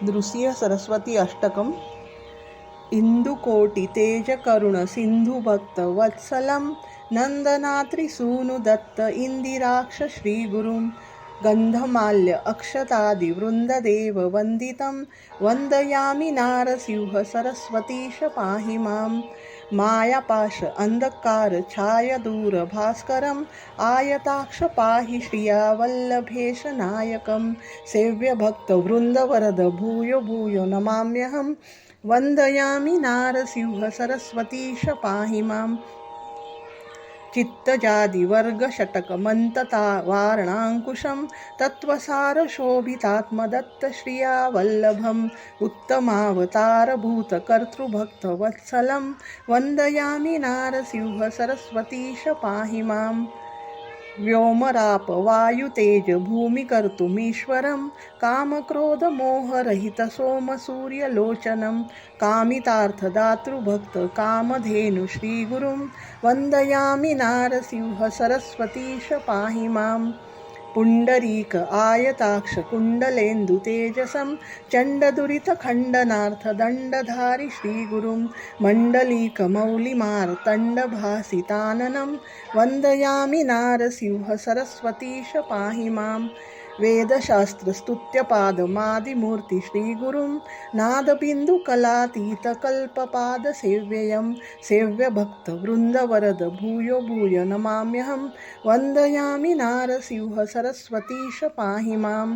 नृसिंह सरस्वती अष्टकम् इंदुकोटि तेज करुण सिंधु भक्त वत्सलं नंदनात्रिसूनुदत्त इंदिराक्ष श्रीगुरुं गंधमाल्य अक्षतादि वृंददेव वंदितं वंदयामि नारसिंह सरस्वतीश पाहि मां मायापाश अंधकार छाय दूर भास्करम् आयताक्ष पाहि श्रिया वल्लभेश नायकं सेव्य भक्त वृंदवरद भूयो भूयो नमाम्यहं वंदयामि नारसिंह सरस्वतीश पाहि मां चित्तजादि वर्ग षटक मंतता वारणांकुशं तत्वसार शोभितात्मदत्त श्रिया वल्लभम् उत्तमावतारभूत कर्तृभक्त वत्सलं वंदयामि नारसिंह सरस्वतीश पाहि मां व्योमराप वायुतेज भूमिकर्तुमीश्वरं कामक्रोधमोहरहित सोमसूर्यलोचनं कामितार्थदातृभक्त कामधेनु श्रीगुरुं वंदयामि नारसिंह सरस्वतीश पाहि मां पुंडरीक आयताक्ष कुंडलेन्दु तेजसं चंडदुरित खंडनार्थ दंडधारी श्रीगुरुं मंडलीक मौलिमार्तंडभासिताननं वंदयामि नारसिंह सरस्वतीश पाहि मां वेदशास्त्रस्तुत्यपादमादिमूर्ति श्रीगुरुं नादबिन्दुकलातीत कल्पपाद सेव्ययं सेव्य भक्त वृंदवरद भूयो भूय नमाम्यहं वंदयामि नारसिंह सरस्वतीश पाहि मां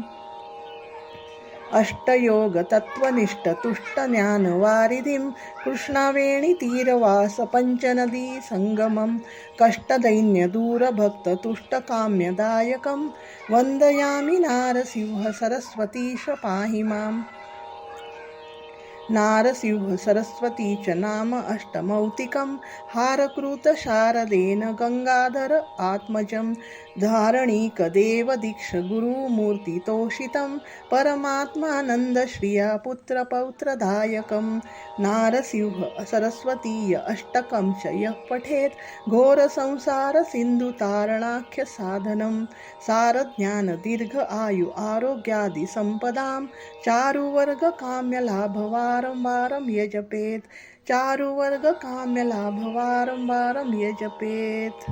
अष्टयोग तत्वनिष्ठ तुष्ट ज्ञान वारिधिं कृष्णावेणी तीरवास पंचनदी संगमं कष्टदैन्य दूर भक्त तुष्ट काम्यदायकं वंदयामि नारसिंह सरस्वतीश पाहि मां नारसिंह सरस्वती च नाम अष्टमौतिकं हारकृत शारदेन गंगाधर आत्मजं धारणीक देव दीक्ष गुरुमूर्तितोषितं परमात्मानंद श्रिया पुत्र पौत्रदायकं नारसिंह सरस्वतीय अष्टकं च यः पठेत् घोर संसार सिंधु तारणाख्य साधनं सारज्ञान दीर्घ आयु आरोग्यादि संपदां चारुवर्ग काम्य लाभ वारं यजपेत् चारुवर्ग काम्य लाभ वारं यजपेत्।